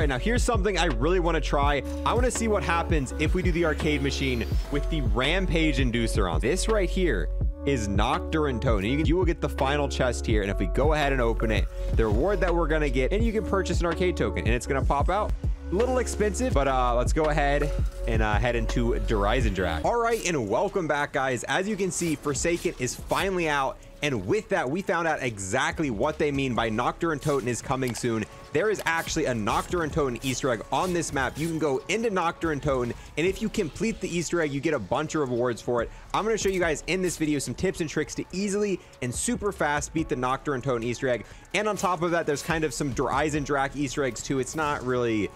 right, now here's something I really want to try. I want to see what happens if we do the arcade machine with the Rampage Inducer on. This right here is Nacht der Untoten. You will get the final chest here, and if we go ahead and open it, the reward that we're going to get, and you can purchase an arcade token, and it's going to pop out. A little expensive, but let's go ahead and head into CHRYSALAX. All right, and welcome back, guys. As you can see, Forsaken is finally out, and with that, we found out exactly what they mean by Nacht der Untoten is coming soon. There is actually a Nacht der Untoten Easter egg on this map. You can go into Nacht der Untoten, and if you complete the Easter egg, you get a bunch of rewards for it. I'm going to show you guys in this video some tips and tricks to easily and super fast beat the Nacht der Untoten Easter egg. And on top of that, there's kind of some CHRYSALAX Easter eggs too. It's not really...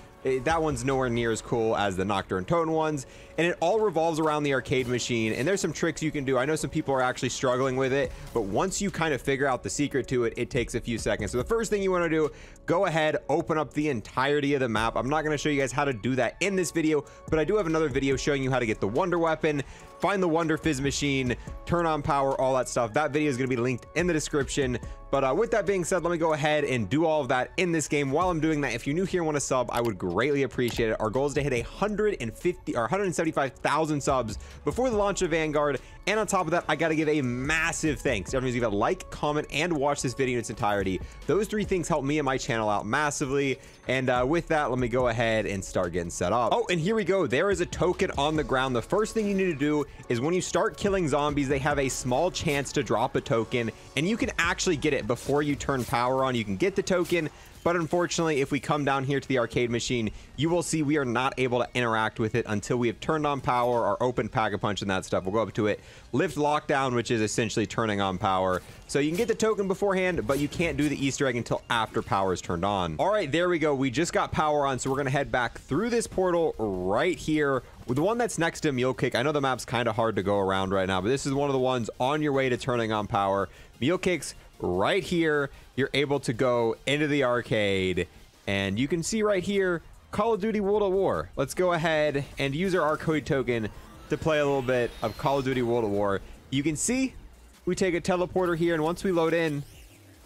that one's nowhere near as cool as the Nacht der Untoten ones, and it all revolves around the arcade machine. And there's some tricks you can do. I know some people are actually struggling with it, but once you kind of figure out the secret to it, it takes a few seconds. So the first thing you want to do, go ahead, open up the entirety of the map. I'm not going to show you guys how to do that in this video, but I do have another video showing you how to get the wonder weapon, find the wonder fizz machine, turn on power, all that stuff. That video is going to be linked in the description. But with that being said, let me go ahead and do all of that in this game. While I'm doing that, if you're new here and want to sub, I would greatly appreciate it. Our goal is to hit 150 or 175,000 subs before the launch of Vanguard. And on top of that, I got to give a massive thanks to everyone who's got like, comment, and watch this video in its entirety. Those three things help me and my channel out massively. And with that, let me go ahead and start getting set up. Oh, and here we go. There is a token on the ground. The first thing you need to do is when you start killing zombies, they have a small chance to drop a token, and you can actually get it before you turn power on. You can get the token, but unfortunately, if we come down here to the arcade machine, you will see we are not able to interact with it until we have turned on power or opened Pack-a-Punch and that stuff. We'll go up to it, lift lockdown, which is essentially turning on power. So you can get the token beforehand, but you can't do the Easter egg until after power is turned on. All right, there we go. We just got power on, so we're going to head back through this portal right here. With the one that's next to Mule Kick, I know the map's kind of hard to go around right now, but this is one of the ones on your way to turning on power. Mule Kick's right here. You're able to go into the arcade, and you can see right here Call of Duty World at War. Let's go ahead and use our arcade token to play a little bit of Call of Duty World at War. You can see we take a teleporter here, and once we load in,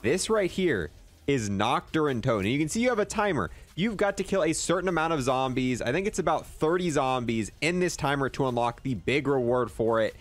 this right here is Nacht der Untoten. You can see you have a timer. You've got to kill a certain amount of zombies. I think it's about 30 zombies in this timer to unlock the big reward for it.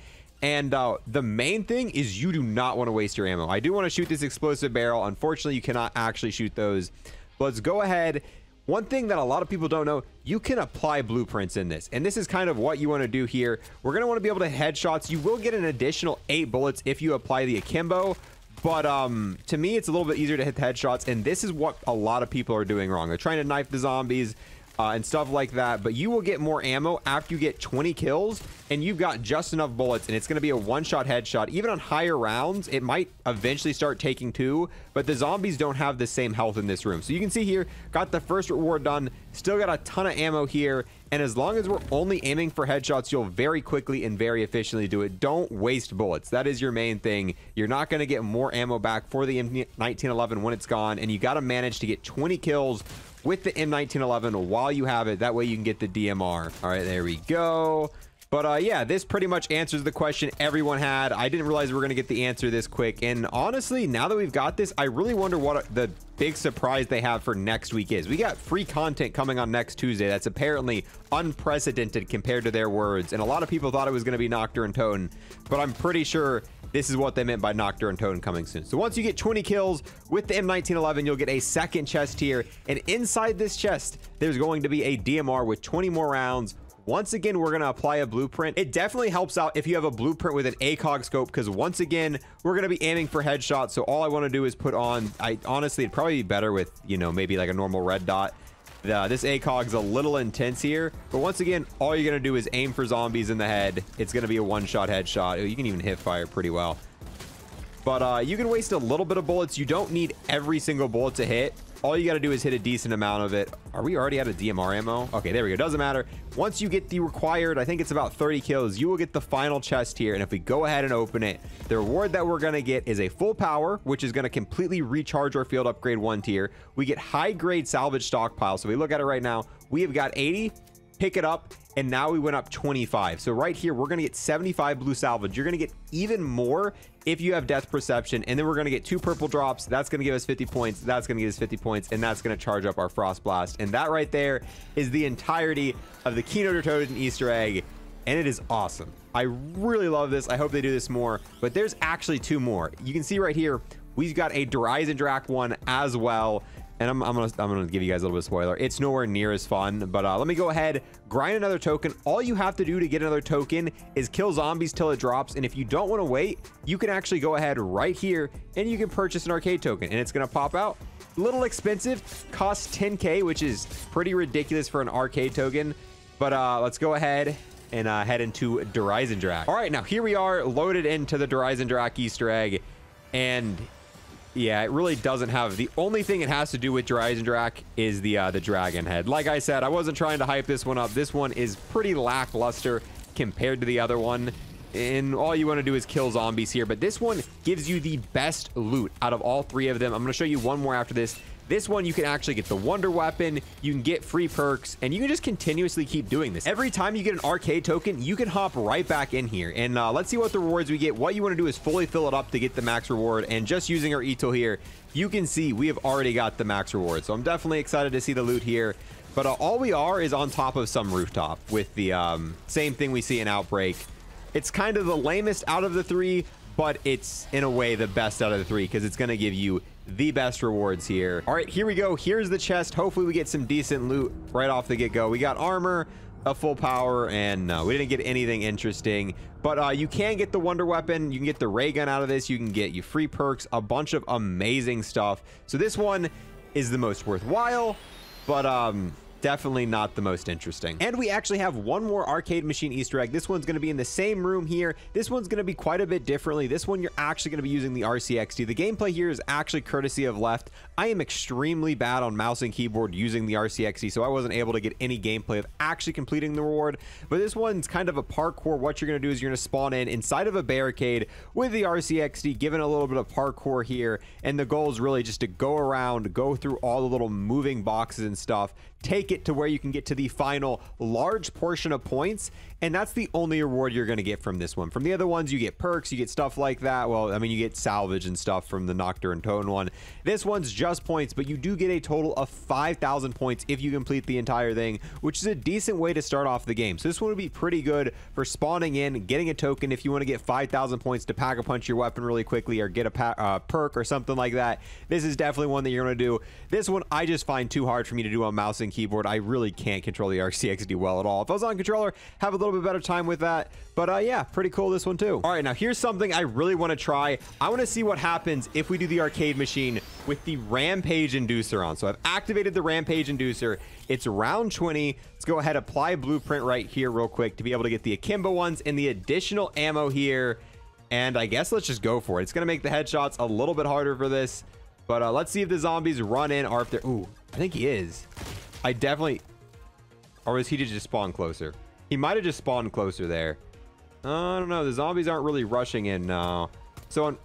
And the main thing is you do not want to waste your ammo. I do want to shoot this explosive barrel. Unfortunately, you cannot actually shoot those. But let's go ahead. One thing that a lot of people don't know, you can apply blueprints in this. And this is kind of what you want to do here. We're going to want to be able to headshots. You will get an additional 8 bullets if you apply the akimbo. But to me, it's a little bit easier to hit the headshots. And this is what a lot of people are doing wrong. They're trying to knife the zombies and stuff like that. But you will get more ammo after you get 20 kills. And you've got just enough bullets. And it's going to be a one-shot headshot. Even on higher rounds, it might eventually start taking 2. But the zombies don't have the same health in this room. So you can see here, got the first reward done. Still got a ton of ammo here. And as long as we're only aiming for headshots, you'll very quickly and very efficiently do it. Don't waste bullets. That is your main thing. You're not going to get more ammo back for the M1911 when it's gone. And you got to manage to get 20 kills with the M1911 while you have it. That way you can get the DMR. All right, there we go. But yeah, this pretty much answers the question everyone had. I didn't realize we were going to get the answer this quick. And honestly, now that we've got this, I really wonder what the big surprise they have for next week is. We got free content coming on next Tuesday. That's apparently unprecedented compared to their words. And a lot of people thought it was going to be Nacht der Untoten, but I'm pretty sure this is what they meant by Nacht der Untoten coming soon. So once you get 20 kills with the M1911, you'll get a second chest here. And inside this chest, there's going to be a DMR with 20 more rounds. Once again, we're going to apply a blueprint. It definitely helps out if you have a blueprint with an ACOG scope, because once again, we're going to be aiming for headshots. So all I want to do is put on, honestly, it'd probably be better with, you know, maybe like a normal red dot. This ACOG's a little intense here, but once again, all you're going to do is aim for zombies in the head. It's going to be a one-shot headshot. You can even hit fire pretty well. But you can waste a little bit of bullets. You don't need every single bullet to hit. All you got to do is hit a decent amount of it. Are we already out of DMR ammo? Okay, there we go. Doesn't matter. Once you get the required, I think it's about 30 kills, you will get the final chest here. And if we go ahead and open it, the reward that we're going to get is a full power, which is going to completely recharge our field upgrade 1 tier. We get high grade salvage stockpile. So we look at it right now. We have got 80. Pick it up. and now we went up 25. So right here, we're going to get 75 blue salvage. You're going to get even more if you have death perception, and then we're going to get 2 purple drops. That's going to give us 50 points. That's going to give us 50 points, and that's going to charge up our frost blast. And that right there is the entirety of the Nacht der Untoten Easter egg, and it is awesome. I really love this. I hope they do this more, but there's actually 2 more. You can see right here, we've got a CHRYSALAX one as well. And I'm gonna give you guys a little bit of spoiler. It's nowhere near as fun, but let me go ahead, grind another token. All you have to do to get another token is kill zombies till it drops. And if you don't want to wait, you can actually go ahead right here and you can purchase an arcade token, and it's gonna pop out. A little expensive, costs 10K, which is pretty ridiculous for an arcade token. But let's go ahead and head into CHRYSALAX. All right, now here we are loaded into the CHRYSALAX Easter egg, and yeah, it really doesn't have, the only thing it has to do with CHRYSALAX is the dragon head. Like I said, I wasn't trying to hype this one up. This one is pretty lackluster compared to the other one, and all you want to do is kill zombies here. But this one gives you the best loot out of all 3 of them. I'm going to show you one more after this. This one, you can actually get the wonder weapon, you can get free perks, and you can just continuously keep doing this. Every time you get an arcade token, you can hop right back in here. And let's see what the rewards we get. What you want to do is fully fill it up to get the max reward. And just using our e-tool here, you can see we have already got the max reward. So I'm definitely excited to see the loot here. But all we are is on top of some rooftop with the same thing we see in Outbreak. It's kind of the lamest out of the 3, but it's in a way the best out of the 3 because it's going to give you the best rewards here. All right, here we go. Here's the chest. Hopefully we get some decent loot right off the get-go. We got armor, a full power, and no, we didn't get anything interesting. But you can get the wonder weapon. You can get the ray gun out of this. You can get you free perks, a bunch of amazing stuff. So this one is the most worthwhile, but definitely not the most interesting. And we actually have one more arcade machine Easter egg. This one's going to be in the same room here. This one's going to be quite a bit differently. This one, you're actually going to be using the RCXD. The gameplay here is actually courtesy of Left. I am extremely bad on mouse and keyboard using the RCXD, so I wasn't able to get any gameplay of actually completing the reward. But this one's kind of a parkour. What you're going to do is you're going to spawn in inside of a barricade with the RCXD, given a little bit of parkour here. And the goal is really just to go around, go through all the little moving boxes and stuff, take it to where you can get to the final large portion of points, and that's the only reward you're going to get from this one. From the other ones, you get perks, you get stuff like that. Well, I mean, you get salvage and stuff from the Nacht der Untoten one. This one's just points, but you do get a total of 5,000 points if you complete the entire thing, which is a decent way to start off the game. So this one would be pretty good for spawning in, getting a token if you want to get 5,000 points to pack a punch your weapon really quickly or get a perk or something like that. This is definitely one that you're going to do. This one I just find too hard for me to do on mouse and keyboard. I really can't control the RCXD well at all. If I was on controller, have a little bit better time with that. But yeah, pretty cool, this one too. All right, now here's something I really want to try. I want to see what happens if we do the arcade machine with the Rampage Inducer on. So I've activated the Rampage Inducer. It's round 20. Let's go ahead, apply blueprint right here real quick to be able to get the akimbo ones and the additional ammo here. And I guess let's just go for it. It's going to make the headshots a little bit harder for this. But let's see if the zombies run in or if they're... Ooh, I think he is. I definitely... Or was he just spawn closer? He might have just spawned closer there. I don't know. The zombies aren't really rushing in now. So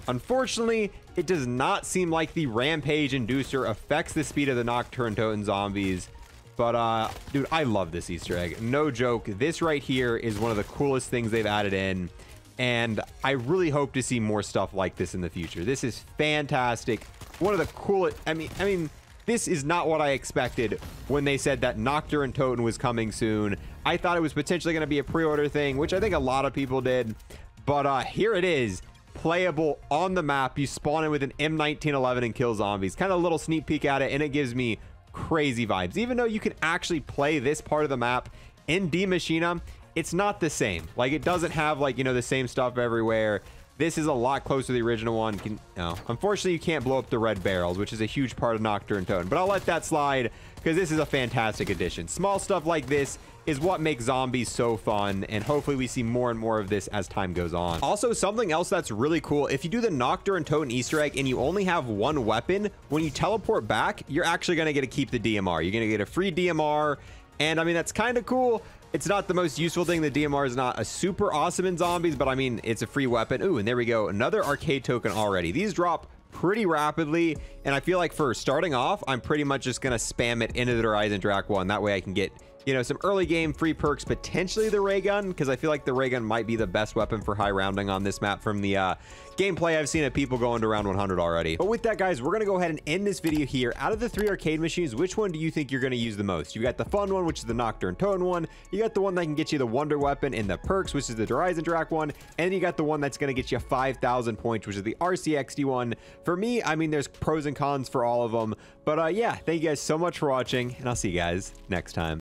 unfortunately, it does not seem like the Rampage Inducer affects the speed of the Nacht der Untoten zombies. But dude, I love this Easter egg. No joke. This right here is one of the coolest things they've added in. And I really hope to see more stuff like this in the future. This is fantastic. One of the coolest... I mean, this is not what I expected when they said that Nacht der Untoten was coming soon. I thought it was potentially going to be a pre-order thing, which I think a lot of people did. But here it is, playable on the map. You spawn in with an M1911 and kill zombies. Kind of a little sneak peek at it, and it gives me crazy vibes. Even though you can actually play this part of the map in Die Maschine, it's not the same. Like, it doesn't have, like, you know, the same stuff everywhere. This is a lot closer to the original one. Unfortunately, you can't blow up the red barrels, which is a huge part of Nacht der Untoten. But I'll let that slide because this is a fantastic addition. Small stuff like this is what makes zombies so fun, and hopefully we see more and more of this as time goes on. Also, something else that's really cool, if you do the Nacht der Untoten Easter egg and you only have one weapon, when you teleport back, you're actually going to get to keep the DMR. You're going to get a free DMR, and I mean, that's kind of cool. It's not the most useful thing. The DMR is not a super awesome in zombies, but I mean, it's a free weapon. Ooh, and there we go. Another arcade token already. These drop pretty rapidly, and I feel like for starting off, I'm pretty much just going to spam it into the CHRYSALAX one. That way I can get you know, some early game free perks, potentially the ray gun, because I feel like the ray gun might be the best weapon for high rounding on this map from the gameplay I've seen of people going to around 100 already. But with that, guys, we're gonna go ahead and end this video here. Out of the 3 arcade machines, which one do you think you're gonna use the most? You got the fun one, which is the Nacht der Untoten one. You got the one that can get you the wonder weapon and the perks, which is the CHRYSALAX one, and you got the one that's gonna get you 5,000 points, which is the RCXD one. For me, I mean, there's pros and cons for all of them, but yeah, thank you guys so much for watching, and I'll see you guys next time.